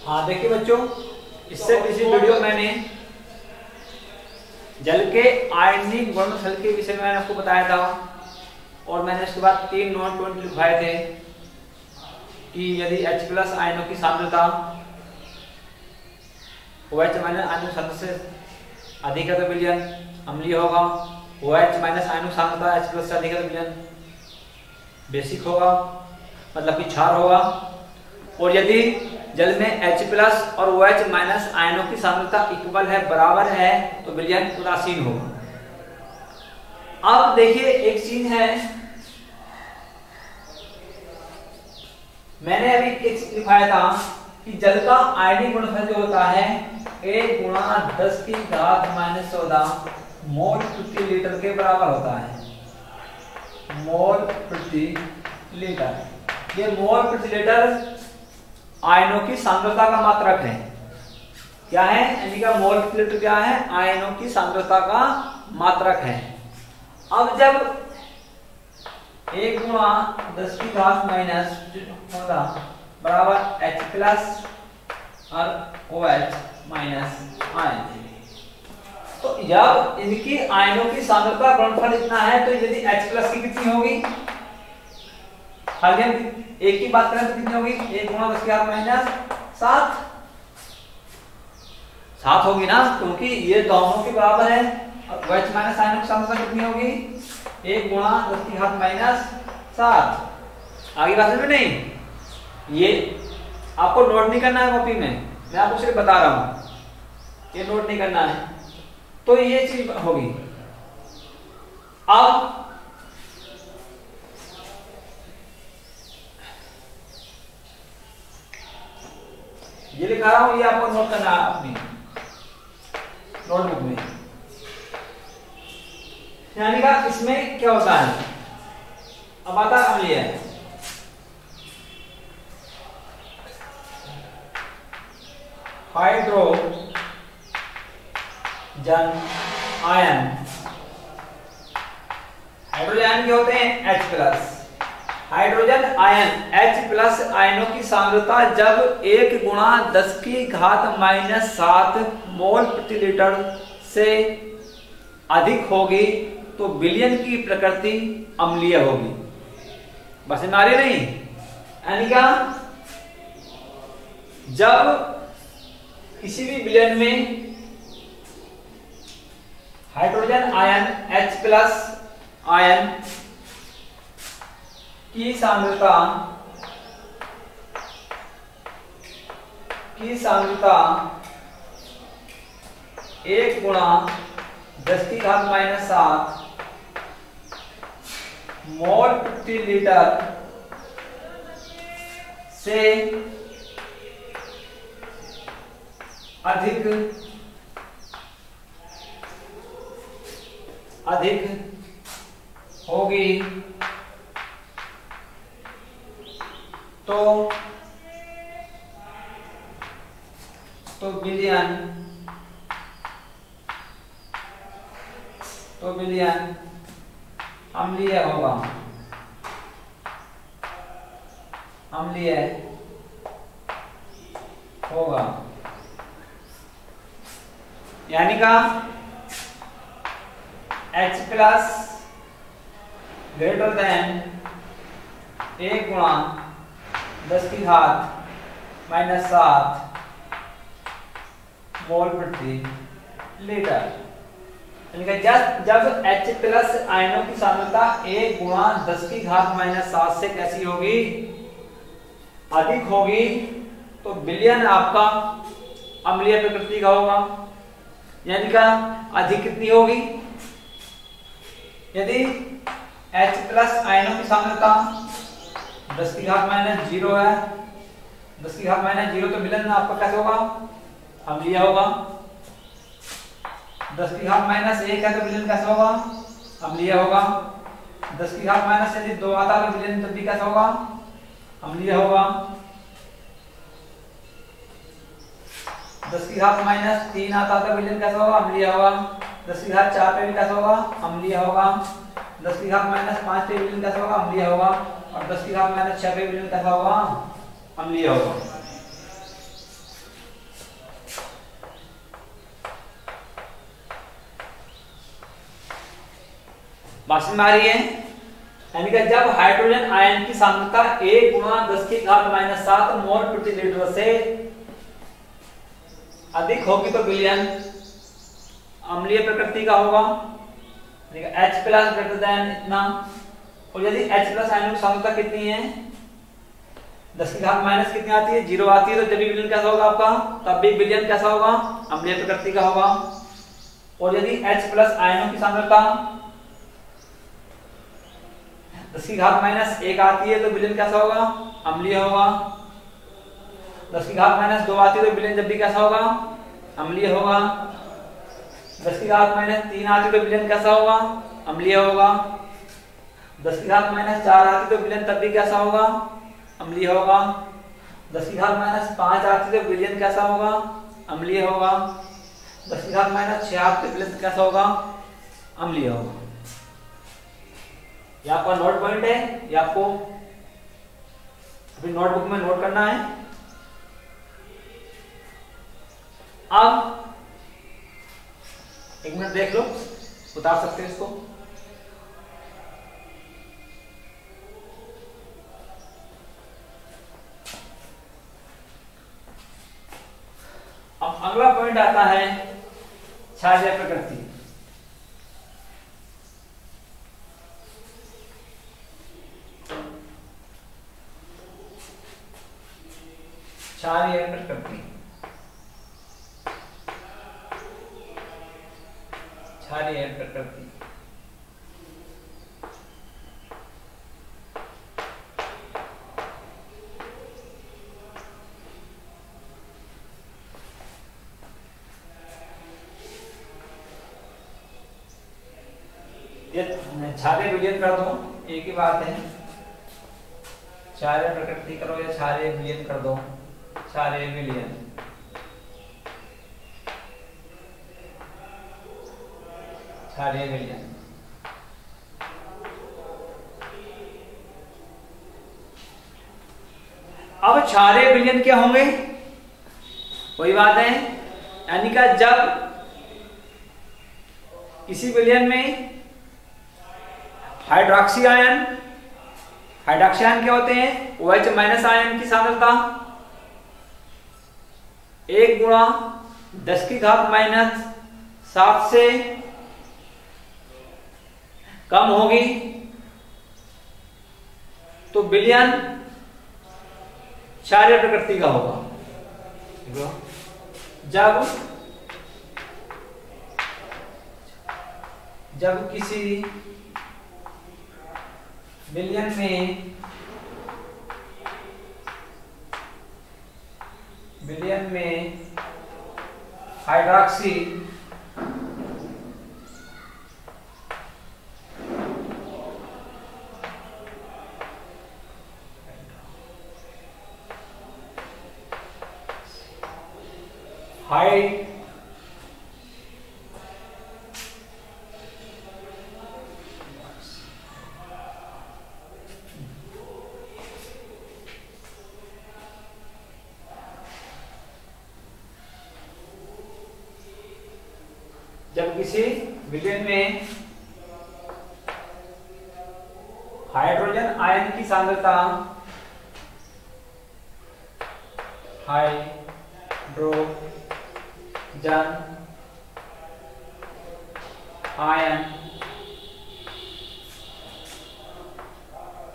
हाँ देखिए बच्चों, इससे पिछली वीडियो मैंने जल के आयनिक गुणनफल के विषय में मैंने आपको बताया था और मैंने उसके बाद 3 नोट पॉइंट लिखवाए थे कि यदि H प्लस आयनों की सांद्रता OH माइनस आयनों की सांद्रता से अधिक है तो विलयन अम्लीय होगा। OH माइनस आयनों की सांद्रता H प्लस से अधिक है तो विलयन बेसिक होगा, मतलब कि क्षार होगा। और यदि जल में H प्लस और OH माइनस आयनों की सांद्रता इक्वल है, बराबर है, तो विलयन उदासीन होगा। अब देखिए एक चीज है, मैंने अभी एक चीज लिखाया था कि जल का आयनिक गुणनफल जो होता है 1 गुणा 10 की घात माइनस 14 मोल प्रति लीटर के बराबर होता है। मोल प्रति लीटर, ये मोल प्रति लीटर आयनों की सांद्रता का मात्रक है। क्या है? यानी का मोल प्रति लीटर क्या है? आयनों की सांद्रता का मात्रक है। अब जब 1 गुणा 10 की घात माइनस 14 बराबर H प्लस और OH माइनस आयन, तो जब इनकी आयनों की सांद्रता गुणनफल इतना है तो यदि H प्लस की कितनी होगी, खाली हम एक की बात करें तो कितनी होगी? 1 गुणा 10 की घात माइनस 7 होगी ना, क्योंकि ये दोनों के बराबर है। अब OH माइनस आयनों की सांद्रता कितनी होगी? 1 गुणा 10 की घात माइनस 7। आगे बात में नहीं, ये आपको नोट नहीं करना है कॉपी में, मैं आपको सिर्फ बता रहा हूं, ये नोट नहीं करना है। तो ये चीज होगी। अब ये लिखा रहा हूं, ये आपको नोट करना है अपनी नोटबुक में। यानी का इसमें क्या होता है, अब आता अम्लीय है। हाइड्रोजन आयन, हाइड्रोजन आयन क्या होते हैं? H plus. Hydrogen ion H plus आयनों की सांद्रता जब 1 गुणा 10 की घात माइनस 7 मोल प्रति लीटर से अधिक होगी तो विलयन की प्रकृति अम्लीय होगी। बस नारे नहीं, यानी क्या, जब किसी भी विलयन में hydrogen ion H plus ion की सांद्रता 1 गुणा 10 की घात माइनस 7 मोल प्रति लीटर से अधिक होगी तो विलयन अम्लीय होगा। यानी का H प्लस ग्रेटर देन 1 गुणा 10 की घात माइनस 7 मोल प्रति लीटर। जब H प्लस आयनों की सांद्रता 1 गुणा 10 की घात माइनस 7 से कैसी होगी? अधिक होगी, तो विलयन आपका अम्लीय प्रकृति का होगा। यानी का अधिक कितनी होगी? यदि H प्लस आयनों की सांद्रता 10 की घात माइनस 0 है, 10 की घात माइनस 0, तो विलयन आपका कैसे होगा? अम्लीय होगा। 10 की घात माइनस 1 है तो विलयन कैसे होगा? अम्लीय होगा। 10 की घात माइनस यदि 2 आता है तो विलयन तब भी कैसा होगा? अम्लीय होगा। 10 की घात माइनस 3 आता है तो विलयन कैसा होगा? अम्लीय होगा। 10 की घात 4 पे भी कैसा होगा? अम्लीय होगा। 10 की घात माइनस 5 पे विलयन कैसा होगा? अम्लीय होगा। और 10 की घात माइनस 6 पे विलयन कैसा होगा? अम्लीय होगा। समझ में आ रही है? यानी कि जब हाइड्रोजन आयन की सांद्रता 1 गुणा 10 की घात माइनस 7 मोल प्रति लीटर से अधिक होगी तो विलयन अम्लीय प्रकृति का होगा, H प्लस ग्रेटर देन इतना। और यदि H प्लस आयनों की सांद्रता कितनी है, 10 की घात माइनस कितनी आती है, 0 आती है, तो जब भी विलयन कैसा होगा आपका, तब भी विलयन कैसा होगा, अम्लीय प्रकृति का होगा। और यदि H प्लस आयनों की सांद्रता 10 की घात माइनस 1 आती है तो विलयन कैसा होगा, अम्लीय होगा। 10 की घात माइनस 2 आती है तो विलयन जब भी कैसा होगा, अम्लीय होगा। 10 की घात माइनस 3 आती है तो विलयन कैसा होगा, अम्लीय होगा। 10 की घात माइनस 4 आती है तो विलयन तब भी कैसा होगा, अम्लीय होगा। 10 की घात माइनस 5 आती है तो विलयन कैसा होगा, अम्लीय होगा। 10 की घात माइनस 6 आती है तो विलयन कैसा होगा, अम्लीय होगा। ये आपका नोट पॉइंट है, ये आपको अपनी नोटबुक में नोट करना है। अब 1 मिनट देख लो, उतार सकते हैं इसको। अब अगला पॉइंट आता है क्षारीय प्रकृति। क्षारीय प्रकृति, क्षारीय प्रकृति। ये क्षारीय विलयन कर दो, एक ही बात है। क्षारीय प्रकृति करो या क्षारीय विलयन कर दो, क्षारीय विलयन। क्षारीय विलयन अब क्षारीय विलयन क्या होंगे, वही बात है। यानी कि जब किसी विलयन में हाइड्रोक्सी आयन क्या होते हैं, OH माइनस आयन की सांद्रता 1 गुणा 10 की घात माइनस 7 से कम होगी तो विलयन क्षारीय प्रकृति का होगा। जब किसी विलयन में हाइड्रोक्सी जब किसी विलयन में हाइड्रोजन आयन की सांद्रता हाइड्रोजन आयन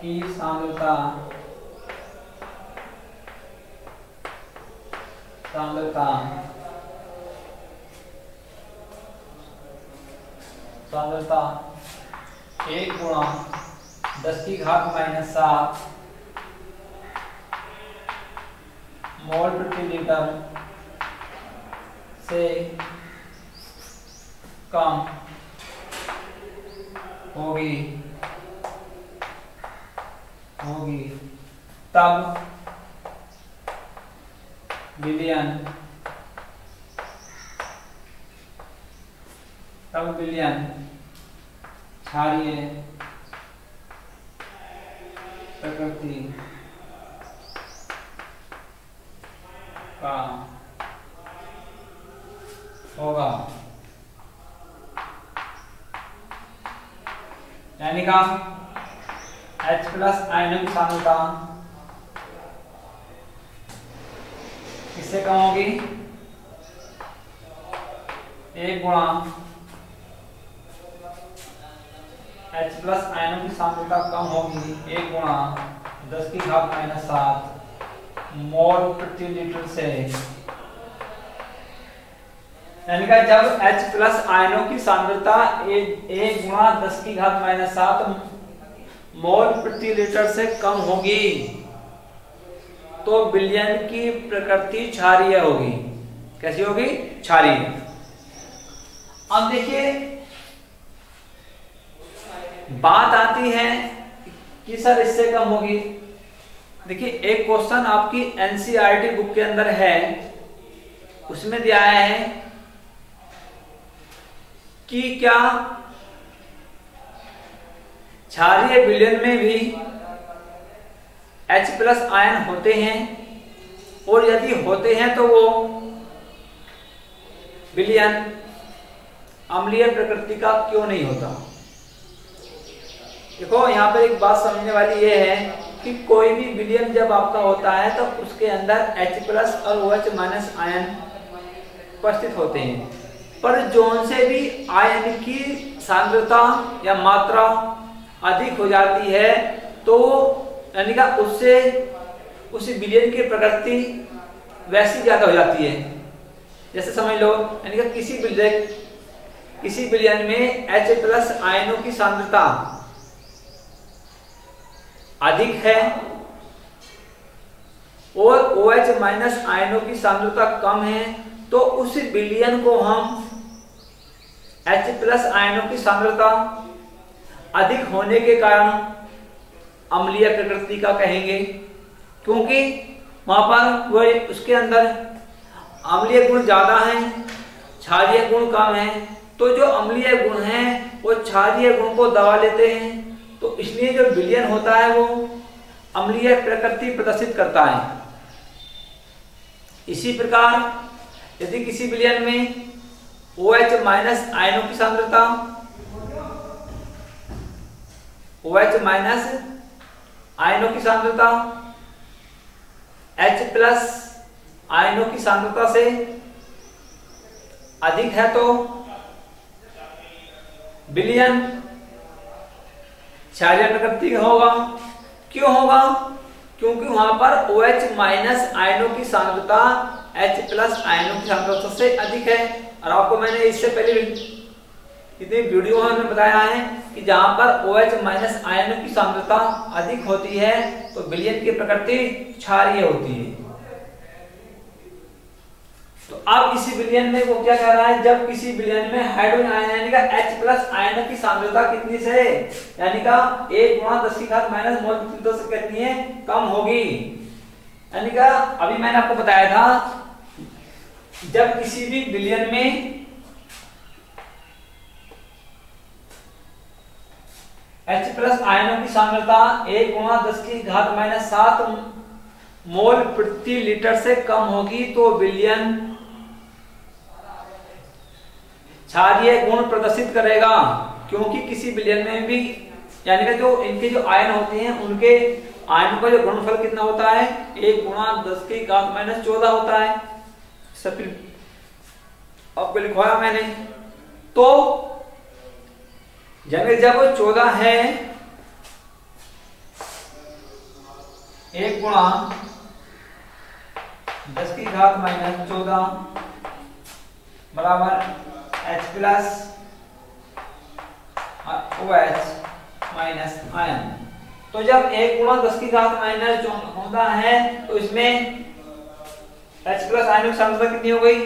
की सांद्रता सांद्रता 1 गुणा 10 की घात माइनस 7 मोल प्रति लीटर से कम होगी तब विलयन क्षारीय प्रकृति का होगा। यानी का H प्लस आयनों की सांद्रता किससे कम होगी? 1 गुणा H प्लस आयनों की सांद्रता कम होगी 1 गुणा 10 की घात माइनस 7 मोल प्रति लीटर से। यानी कि जब H प्लस आयनों की सांद्रता 1 गुणा 10 की घात माइनस 7 मोल प्रति लीटर से कम होगी तो विलयन की प्रकृति क्षारीय होगी। कैसी होगी? क्षारीय। अब देखिए बात आती है कि सर इससे कम होगी। देखिए एक क्वेश्चन आपकी एनसीईआरटी बुक के अंदर है, उसमें दिया है कि क्या क्षारीय विलयन में भी H प्लस आयन होते हैं, और यदि होते हैं तो वो विलयन अम्लीय प्रकृति का क्यों नहीं होता। देखो यहाँ पर एक बात समझने वाली ये है कि कोई भी विलयन जब आपका होता है तो उसके अंदर H प्लस और OH माइनस आयन उपस्थित होते हैं, पर जोन से भी आयन की सांद्रता या मात्रा अधिक हो जाती है तो यानी कि उससे उस विलयन की प्रकृति वैसी ज्यादा हो जाती है। जैसे समझ लो यानी कि किसी विलयन में H प्लस आयनों की सांद्रता अधिक है और OH माइनस आयनों की सांद्रता कम है, तो उस विलयन को हम H प्लस आयनों की सांद्रता अधिक होने के कारण अम्लीय प्रकृति का कहेंगे, क्योंकि वहां पर वह उसके अंदर अम्लीय गुण ज्यादा हैं, क्षारीय गुण कम है। तो जो अम्लीय गुण हैं वो क्षारीय गुण को दबा लेते हैं, तो इसलिए जो विलयन होता है वो अम्लीय प्रकृति प्रदर्शित करता है। इसी प्रकार यदि किसी विलयन में OH माइनस आयनों की सांद्रता OH माइनस आयनों की सांद्रता H प्लस आयनों की सांद्रता से अधिक है तो विलयन क्षारीय प्रकृति का होगा। क्यों होगा? क्योंकि वहां पर OH माइनस आयनों की सांद्रता H प्लस आयनों की सांद्रता से अधिक है। और आपको मैंने इससे पहले इतनी वीडियो में बताया है कि जहां पर OH माइनस आयनों की सांद्रता अधिक होती है तो विलयन की प्रकृति क्षारीय होती है। तो अब इसी विलयन में वो क्या कह रहा है, जब किसी विलयन में हाइड्रोजन आयन यानी का H प्लस आयनों की सांद्रता कितनी से यानी का 1 गुणा 10 की घात माइनस मोल प्रति लीटर से कितनी है? कम होगी। यानी का अभी मैंने आपको बताया था जब किसी भी विलयन में H प्लस आयनों की सांद्रता 1 गुणा 10 की घात माइनस 7 मोल प्रति लीटर से कम होगी तो विलयन क्षारीय गुण प्रदर्शित करेगा, क्योंकि किसी विलयन में भी यानी कि जो इनके जो आयन होते हैं उनके आयन का जो गुणनफल कितना होता है? 1 गुणा 10 की घात माइनस 14 होता है। सब आपको लिखवाया मैंने। तो जब 14 है 1 गुणा 10 की घात माइनस 14 बराबर H plus OH minus ion. तो जब 1 गुणा 10 की घात माइनस 14 होता है तो इसमें H प्लस आयनों की सांद्रता कितनी हो गई?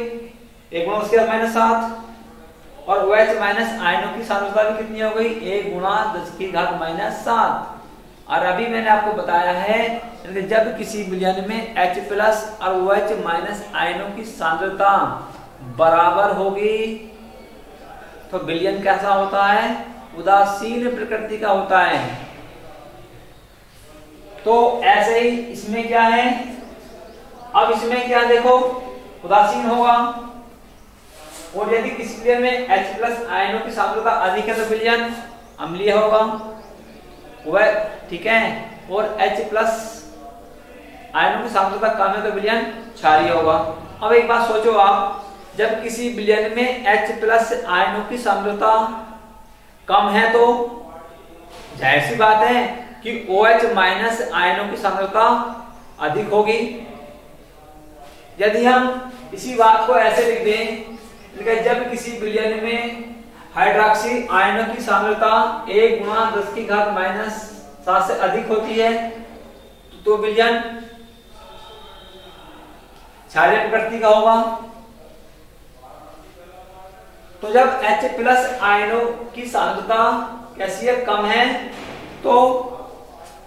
1 गुणा 10 की घात माइनस 7 और OH माइनस आयनों की सांद्रता भी कितनी हो गई? 1 गुणा 10 की घात माइनस 7। और अभी मैंने आपको बताया है कि जब किसी विलयन में H प्लस और OH माइनस आयनों की सांद्रता बराबर होगी तो विलयन कैसा होता है? उदासीन प्रकृति का होता है। तो ऐसे ही इसमें क्या है, अब इसमें क्या देखो उदासीन होगा। और यदि किसी विलयन में H प्लस आयनों की सांद्रता अधिक है तो विलयन अम्लीय होगा वह, ठीक है। और H+ आयनों की सांद्रता कम है तो विलयन क्षारीय होगा। अब एक बात सोचो आप, जब किसी विलयन में H+ आयनों की सांद्रता कम है तो जाहिर सी बात है कि OH- आयनों की सांद्रता अधिक होगी। यदि हम इसी बात को ऐसे लिख दें, जब किसी विलयन में हाइड्रोक्सी आयनों की सांद्रता 1 × 10⁻⁷ से अधिक होती है तो विलयन क्षारीय प्रकृति का होगा। तो जब H+ आयनों की सांद्रता कैसी है, कम है, तो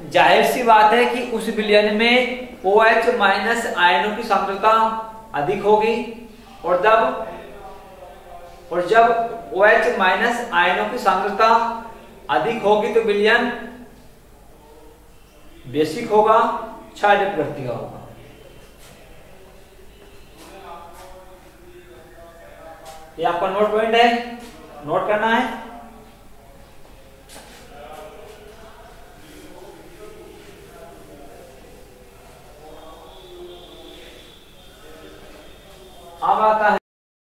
जाहिर सी बात है कि उस विलयन में OH- आयनों की सांद्रता अधिक होगी। और जब OH- आयनों की सांद्रता अधिक होगी तो विलयन बेसिक होगा, क्षारीय प्रकृति का होगा। ये आपका नोट पॉइंट है, नोट करना है। अब आता